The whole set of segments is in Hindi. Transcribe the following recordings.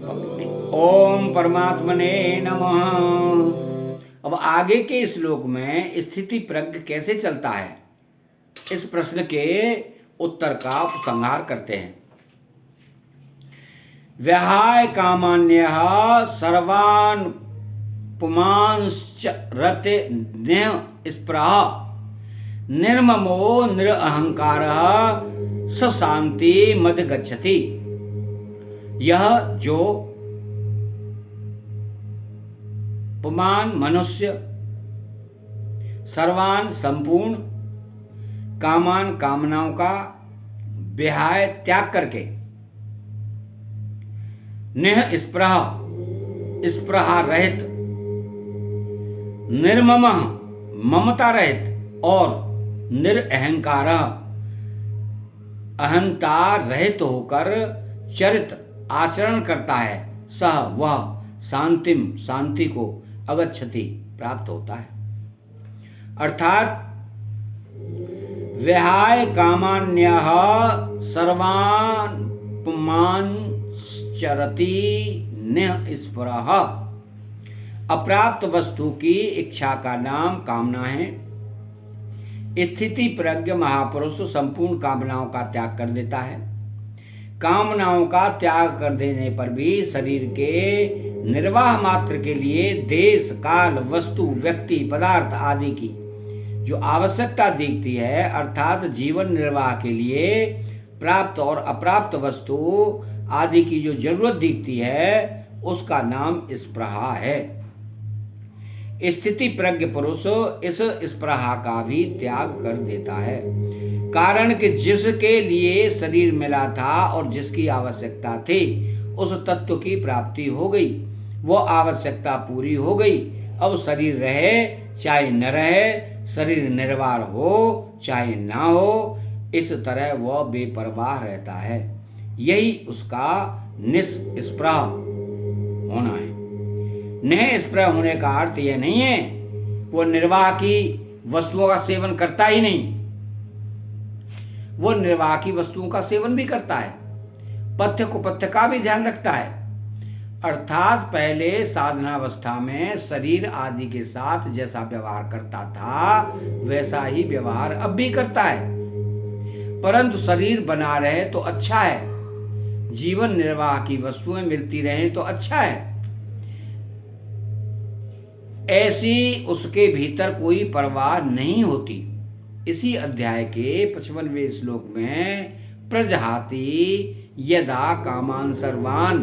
ओम परमात्मने नमः। अब आगे के श्लोक में स्थिति प्रज्ञ कैसे चलता है, इस प्रश्न के उत्तर का उपसंहार करते हैं। व्याहाय कामान्यः सर्वान् पुमांश्च रते स्पृहः निर्ममो निरअहंकारः स शांति मद गच्छति। यह जो पुमान मनुष्य सर्वान संपूर्ण कामान कामनाओं का विहाय त्याग करके निह स्पृहा रहित निर्मम ममता रहित और निरअहंकार अहंता रहित होकर चरित आचरण करता है, सह वह शांतिम शांति को अगच्छति प्राप्त होता है। अर्थात विहाय कामान्यः सर्वान् पुमांश्च रति निःस्पृहः। अप्राप्त वस्तु की इच्छा का नाम कामना है। स्थिति प्रज्ञ महापुरुष संपूर्ण कामनाओं का त्याग कर देता है। कामनाओं का त्याग कर देने पर भी शरीर के निर्वाह मात्र के लिए देश काल वस्तु व्यक्ति पदार्थ आदि की जो आवश्यकता दिखती है, अर्थात जीवन निर्वाह के लिए प्राप्त और अप्राप्त वस्तु आदि की जो जरूरत दिखती है, उसका नाम स्पृहा है। स्थिति प्रज्ञ पुरुष इस स्पृहा का भी त्याग कर देता है। कारण कि जिसके लिए शरीर मिला था और जिसकी आवश्यकता थी, उस तत्व की प्राप्ति हो गई, वो आवश्यकता पूरी हो गई। अब शरीर रहे चाहे न रहे, शरीर निर्वाह हो चाहे ना हो, इस तरह वह बेपरवाह रहता है। यही उसका निस्पृह होना है। निःस्पृह होने का अर्थ यह नहीं है वो निर्वाह की वस्तुओं का सेवन करता ही नहीं, वो निर्वाह की वस्तुओं का सेवन भी करता है, पथ्य कुपथ्य का भी ध्यान रखता है। अर्थात पहले साधनावस्था में शरीर आदि के साथ जैसा व्यवहार करता था, वैसा ही व्यवहार अब भी करता है। परंतु शरीर बना रहे तो अच्छा है, जीवन निर्वाह की वस्तुएं मिलती रहे तो अच्छा है, ऐसी उसके भीतर कोई परवाह नहीं होती। इसी अध्याय के 55वें श्लोक में प्रजहाति यदा कामान सर्वान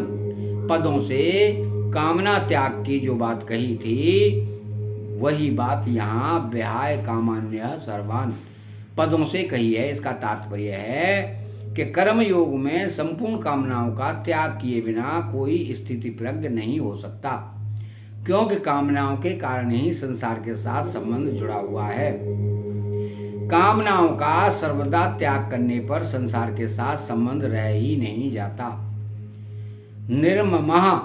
पदों से कामना त्याग की जो बात कही थी, वही बात यहाँ विहाय कामान्य सर्वान पदों से कही है। इसका तात्पर्य है कि कर्म योग में संपूर्ण कामनाओं का त्याग किए बिना कोई स्थिति प्रज्ञ नहीं हो सकता, क्योंकि कामनाओं के कारण ही संसार के साथ संबंध जुड़ा हुआ है। कामनाओं का सर्वदा त्याग करने पर संसार के साथ संबंध रह ही नहीं जाता। निर्ममः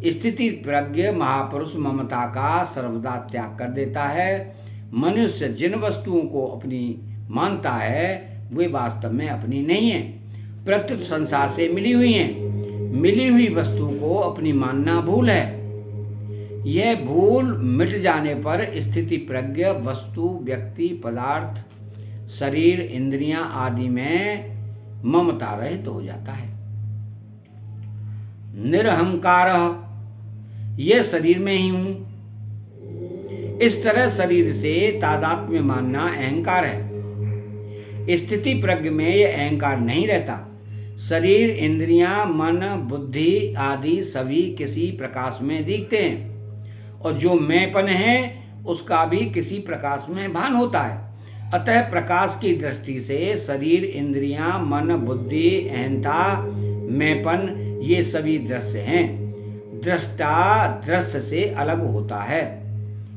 स्थिति प्रज्ञ महापुरुष ममता का सर्वदा त्याग कर देता है। मनुष्य जिन वस्तुओं को अपनी मानता है, वे वास्तव में अपनी नहीं है, प्रत्युत संसार से मिली हुई हैं। मिली हुई वस्तु को अपनी मानना भूल है। यह भूल मिट जाने पर स्थिति प्रज्ञ वस्तु व्यक्ति पदार्थ शरीर इंद्रियां आदि में ममता रहित हो जाता है। निरहंकार यह शरीर में ही हूं, इस तरह शरीर से तादात्म्य मानना अहंकार है। स्थिति प्रज्ञ में यह अहंकार नहीं रहता। शरीर इंद्रियां मन बुद्धि आदि सभी किसी प्रकाश में दिखते हैं, और जो मैंपन है उसका भी किसी प्रकाश में भान होता है। अतः प्रकाश की दृष्टि से शरीर इंद्रियां मन बुद्धि अहंता मैंपन ये सभी दृश्य हैं। दृष्टा दृश्य से अलग होता है,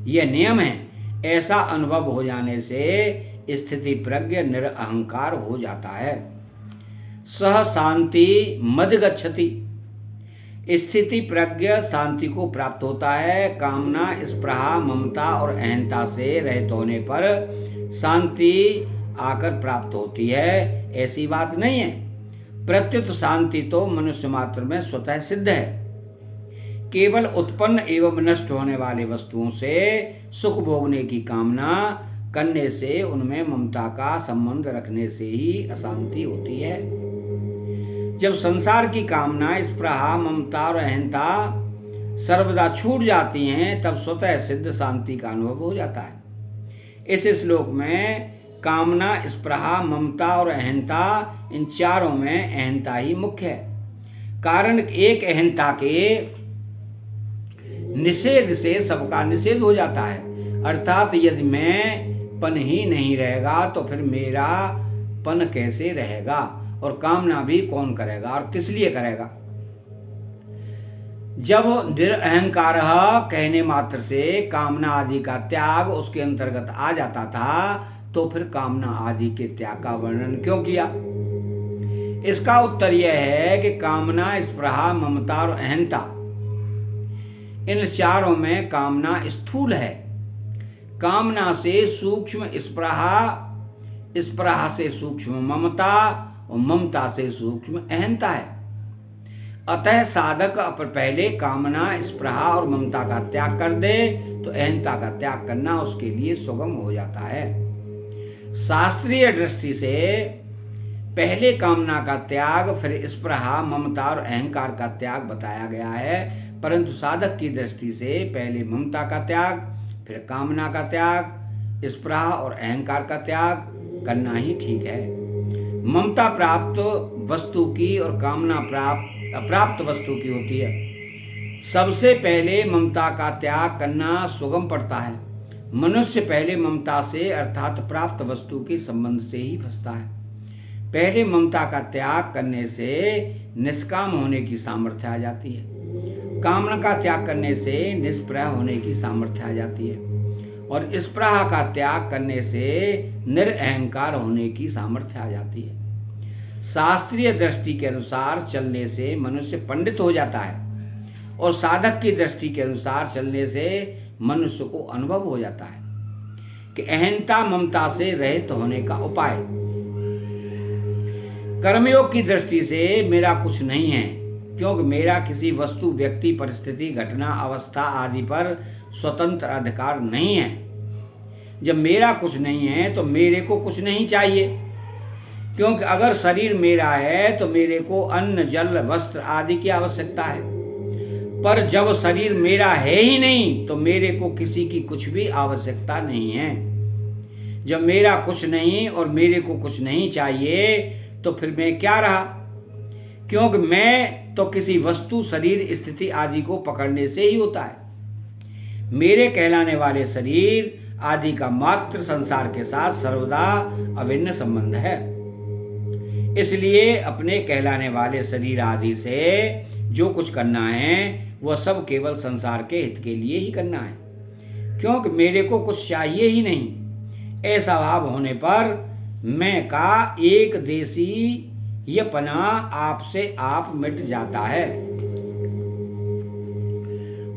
यह नियम है। ऐसा अनुभव हो जाने से स्थिति प्रज्ञ निरअहंकार हो जाता है। सह शांति मद गच्छति स्थिति प्रज्ञ शांति को प्राप्त होता है। कामना स्पृहा ममता और अहंता से रहित होने पर शांति आकर प्राप्त होती है, ऐसी बात नहीं है। प्रत्युत शांति तो मनुष्य मात्र में स्वतः सिद्ध है। केवल उत्पन्न एवं नष्ट होने वाले वस्तुओं से सुख भोगने की कामना करने से, उनमें ममता का संबंध रखने से ही अशांति होती है। जब संसार की कामना, स्पृहा, ममता और अहंता सर्वदा छूट जाती हैं, तब स्वतः सिद्ध शांति का अनुभव हो जाता है। इस श्लोक में कामना, स्पृहा, ममता और अहंता, इन चारों में अहंता ही मुख्य है। कारण एक अहंता के निषेध से सबका निषेध हो जाता है। अर्थात यदि मैं पन ही नहीं रहेगा तो फिर मेरा पन कैसे रहेगा, और कामना भी कौन करेगा और किस लिए करेगा। जब निरअहंकार कहने मात्र से कामना आदि का त्याग उसके अंतर्गत आ जाता था, तो फिर कामना आदि के त्याग का वर्णन क्यों किया। इसका उत्तर यह है कि कामना, स्पृहा, ममता और अहंता, इन चारों में कामना स्थूल है। कामना से सूक्ष्म स्पृहा, स्पृहा से सूक्ष्म ममता और ममता से सूक्ष्म अहंता है। अतः साधक पहले कामना, स्पृहा और ममता का त्याग कर दे तो अहंता का त्याग करना उसके लिए सुगम हो जाता है। शास्त्रीय दृष्टि से पहले कामना का त्याग, फिर स्पृहा, ममता और अहंकार का त्याग बताया गया है, परंतु साधक की दृष्टि से पहले ममता का त्याग, फिर कामना का त्याग, स्पृहा और अहंकार का त्याग करना ही ठीक है। ममता प्राप्त वस्तु की और कामना अप्राप्त वस्तु की होती है। सबसे पहले ममता का त्याग करना सुगम पड़ता है। मनुष्य पहले ममता से अर्थात प्राप्त वस्तु के संबंध से ही फंसता है। पहले ममता का त्याग करने से निष्काम होने की सामर्थ्य आ जाती है। कामना का त्याग करने से निष्प्रह होने की सामर्थ्य आ जाती है, और स्पृहा का त्याग करने से निरअहंकार होने की सामर्थ्य आ जाती है। शास्त्रीय दृष्टि के अनुसार चलने से मनुष्य पंडित हो जाता है, और साधक की दृष्टि के अनुसार चलने से मनुष्य को अनुभव हो जाता है कि अहंता ममता से रहित होने का उपाय। कर्मयोग की दृष्टि से मेरा कुछ नहीं है, क्योंकि मेरा किसी वस्तु, व्यक्ति, परिस्थिति, घटना, अवस्था आदि पर स्वतंत्र अधिकार नहीं है। जब मेरा कुछ नहीं है तो मेरे को कुछ नहीं चाहिए, क्योंकि अगर शरीर मेरा है तो मेरे को अन्न, जल, वस्त्र आदि की आवश्यकता है। पर जब शरीर मेरा है ही नहीं तो मेरे को किसी की कुछ भी आवश्यकता नहीं है। जब मेरा कुछ नहीं और मेरे को कुछ नहीं चाहिए तो फिर मैं क्या रहा, क्योंकि मैं तो किसी वस्तु, शरीर, स्थिति आदि को पकड़ने से ही होता है। मेरे कहलाने वाले शरीर आदि का मात्र संसार के साथ सर्वदा अभिन्न संबंध है। इसलिए अपने कहलाने वाले शरीर आदि से जो कुछ करना है वह सब केवल संसार के हित के लिए ही करना है, क्योंकि मेरे को कुछ चाहिए ही नहीं। ऐसा भाव होने पर मैं का एक देशी ये पना आपसे आप मिट जाता है,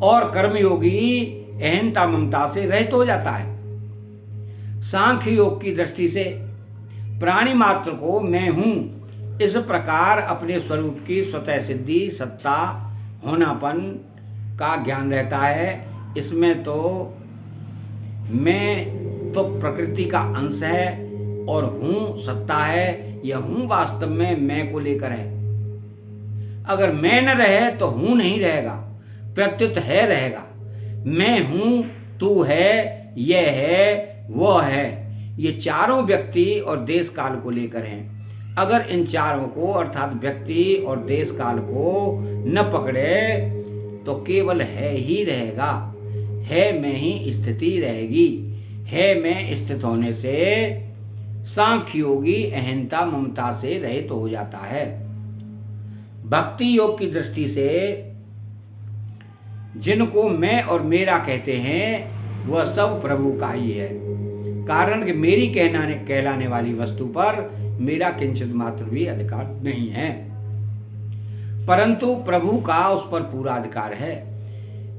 और कर्मयोगी अहंता ममता से रहित हो जाता है। सांख्य योग की दृष्टि से प्राणी मात्र को मैं हूं इस प्रकार अपने स्वरूप की स्वतः सिद्धि, सत्ता, होनापन का ज्ञान रहता है। इसमें तो मैं तो प्रकृति का अंश है और हूं सत्ता है। यह हूं वास्तव में मैं को लेकर है। अगर मैं न रहे तो हूं नहीं रहेगा, प्रत्युत है रहेगा। मैं हूं, तू है, यह है, वह है, ये चारों व्यक्ति और देश काल को लेकर हैं। अगर इन चारों को अर्थात व्यक्ति और देश काल को न पकड़े तो केवल है ही रहेगा। है में ही स्थिति रहेगी। है में स्थित होने से सांख्य योगी अहंता ममता से रहित हो जाता है। भक्ति योग की दृष्टि से जिनको मैं और मेरा कहते हैं वह सब प्रभु का ही है, कारण कि मेरी कहलाने वाली वस्तु पर मेरा किंचित मात्र भी अधिकार नहीं है, परंतु प्रभु का उस पर पूरा अधिकार है।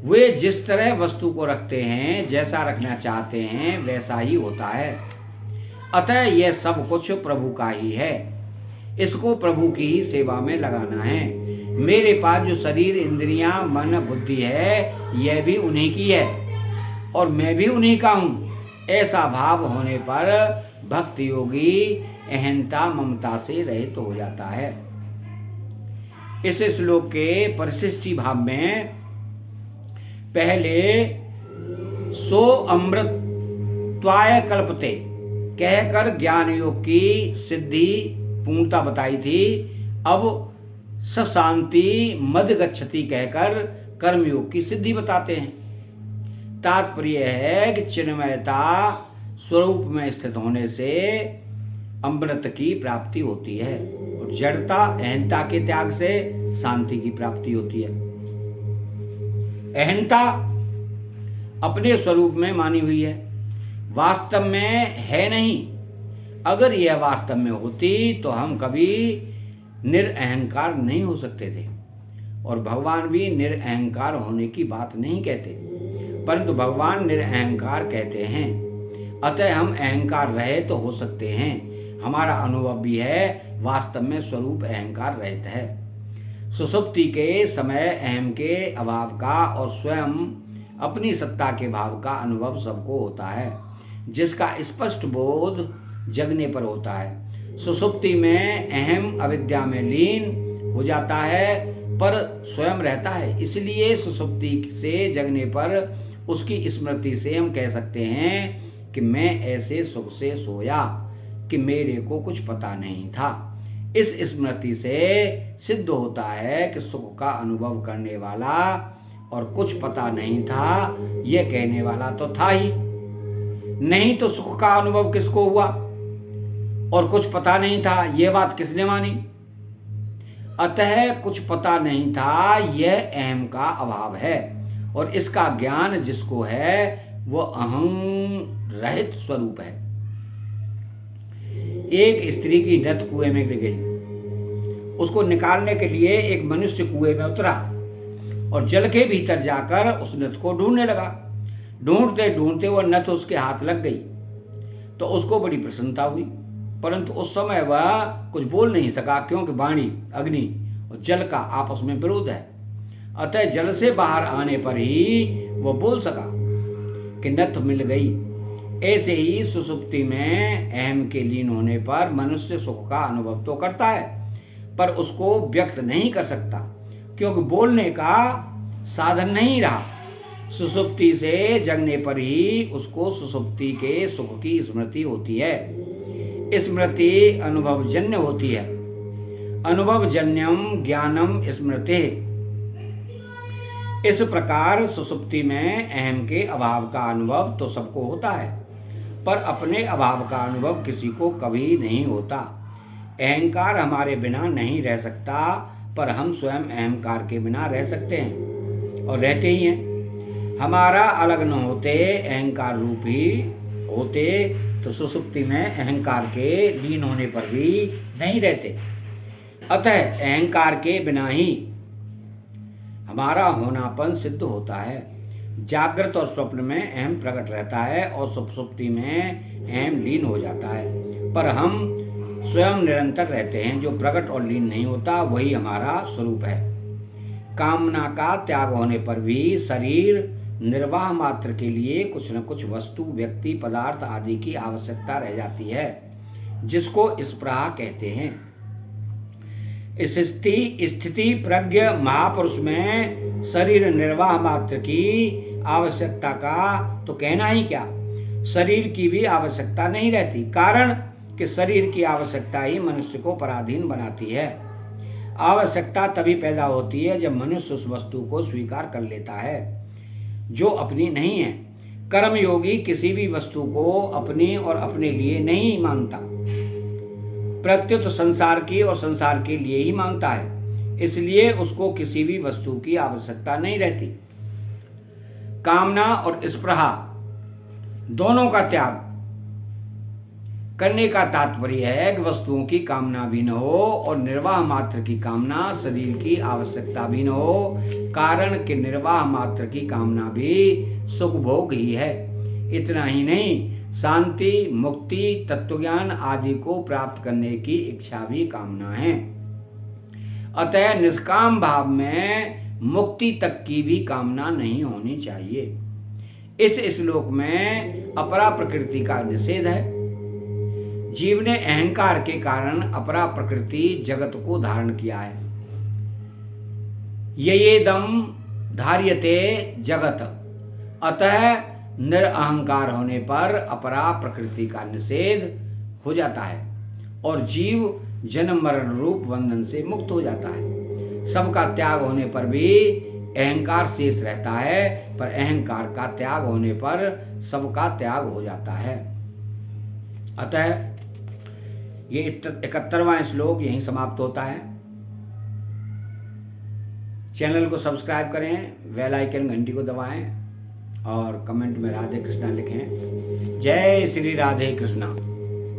वे जिस तरह वस्तु को रखते हैं, जैसा रखना चाहते हैं वैसा ही होता है। अतः यह सब कुछ प्रभु का ही है। इसको प्रभु की ही सेवा में लगाना है। मेरे पास जो शरीर, इंद्रियां, मन, बुद्धि है, यह भी उन्हीं की है और मैं भी उन्हीं का हूँ। ऐसा भाव होने पर भक्त योगी अहंता ममता से रहित हो जाता है। इस श्लोक के परिशिष्टि भाव में पहले सो अमृतत्वाय कल्पते कहकर ज्ञान योग की सिद्धि पूर्णता बताई थी। अब सशांति मद गच्छति कहकर कर्मयोग की सिद्धि बताते हैं। तात्पर्य है कि चिन्मयता स्वरूप में स्थित होने से अमृत की प्राप्ति होती है और जड़ता अहंता के त्याग से शांति की प्राप्ति होती है। अहंता अपने स्वरूप में मानी हुई है, वास्तव में है नहीं। अगर यह वास्तव में होती तो हम कभी निरअहंकार नहीं हो सकते थे और भगवान भी निरअहंकार होने की बात नहीं कहते, परंतु भगवान निरअहंकार कहते हैं। अतः हम अहंकार रहित तो हो सकते हैं। हमारा अनुभव भी है, वास्तव में स्वरूप अहंकार रहित है। सुषुप्ति के समय अहम के अभाव का और स्वयं अपनी सत्ता के भाव का अनुभव सबको होता है, जिसका स्पष्ट बोध जगने पर होता है। सुषुप्ति में अहम अविद्या में लीन हो जाता है पर स्वयं रहता है, इसलिए सुषुप्ति से जगने पर उसकी स्मृति से हम कह सकते हैं कि मैं ऐसे सुख से सोया कि मेरे को कुछ पता नहीं था। इस स्मृति से सिद्ध होता है कि सुख का अनुभव करने वाला और कुछ पता नहीं था, यह कहने वाला तो था ही नहीं, तो सुख का अनुभव किसको हुआ और कुछ पता नहीं था, यह बात किसने मानी। अतः कुछ पता नहीं था, यह अहम का अभाव है और इसका ज्ञान जिसको है वो अहं रहित स्वरूप है। एक स्त्री की नथ कुएं में गिर गई। उसको निकालने के लिए एक मनुष्य कुएं में उतरा और जल के भीतर जाकर उस नथ को ढूंढने लगा। ढूंढते ढूंढते वह नथ उसके हाथ लग गई तो उसको बड़ी प्रसन्नता हुई, परंतु उस समय वह कुछ बोल नहीं सका, क्योंकि वाणी, अग्नि और जल का आपस में विरोध है। अतः जल से बाहर आने पर ही वह बोल सका कि नथ मिल गई। ऐसे ही सुषुप्ति में अहम के लीन होने पर मनुष्य सुख का अनुभव तो करता है पर उसको व्यक्त नहीं कर सकता, क्योंकि बोलने का साधन नहीं रहा। सुषुप्ति से जगने पर ही उसको सुषुप्ति के सुख की स्मृति होती है। स्मृति अनुभवजन्य होती है। अनुभवजन्यम ज्ञानम स्मृति। इस प्रकार सुषुप्ति में अहम के अभाव का अनुभव तो सबको होता है, पर अपने अभाव का अनुभव किसी को कभी नहीं होता। अहंकार हमारे बिना नहीं रह सकता, पर हम स्वयं अहंकार के बिना रह सकते हैं और रहते ही हैं। हमारा अलग न होते, अहंकार रूप ही होते तो सुषुप्ति में अहंकार के लीन होने पर भी नहीं रहते। अतः अहंकार के बिना ही हमारा होनापन सिद्ध होता है। जागृत और स्वप्न में अहम प्रकट रहता है और सुषुप्ति में अहम लीन हो जाता है, पर हम स्वयं निरंतर रहते हैं। जो प्रकट और लीन नहीं होता वही हमारा स्वरूप है। कामना का त्याग होने पर भी शरीर निर्वाह मात्र के लिए कुछ न कुछ वस्तु, व्यक्ति, पदार्थ आदि की आवश्यकता रह जाती है, जिसको स्पृहा कहते हैं। स्थिति प्रज्ञ महापुरुष में शरीर निर्वाह मात्र की आवश्यकता का तो कहना ही क्या, शरीर की भी आवश्यकता नहीं रहती। कारण कि शरीर की आवश्यकता ही मनुष्य को पराधीन बनाती है। आवश्यकता तभी पैदा होती है जब मनुष्य उस वस्तु को स्वीकार कर लेता है जो अपनी नहीं है। कर्मयोगी किसी भी वस्तु को अपनी और अपने लिए नहीं मानता, प्रत्युत संसार की और संसार के लिए ही मानता है, इसलिए उसको किसी भी वस्तु की आवश्यकता नहीं रहती। कामना और स्पृहा दोनों का त्याग करने का तात्पर्य है कि वस्तुओं की कामना भी न हो और निर्वाह मात्र की कामना, शरीर की आवश्यकता भी न हो। कारण कि निर्वाह मात्र की कामना भी सुख भोग ही है, इतना ही नहीं, शांति, मुक्ति, तत्वज्ञान आदि को प्राप्त करने की इच्छा भी कामना है। अतः निष्काम भाव में मुक्ति तक की भी कामना नहीं होनी चाहिए। इस श्लोक में अपरा प्रकृति का निषेध है। जीव ने अहंकार के कारण अपरा प्रकृति जगत को धारण किया है। येदम धार्यते जगत, अतः निरअहंकार होने पर अपरा प्रकृति का निषेध हो जाता है और जीव जन्म मरण रूप बंधन से मुक्त हो जाता है। सबका त्याग होने पर भी अहंकार शेष रहता है, पर अहंकार का त्याग होने पर सबका त्याग हो जाता है। अतः ये 71वां श्लोक यहीं समाप्त होता है। चैनल को सब्सक्राइब करें, बेल आइकन घंटी को दबाएं और कमेंट में राधे कृष्णा लिखें। जय श्री राधे कृष्णा।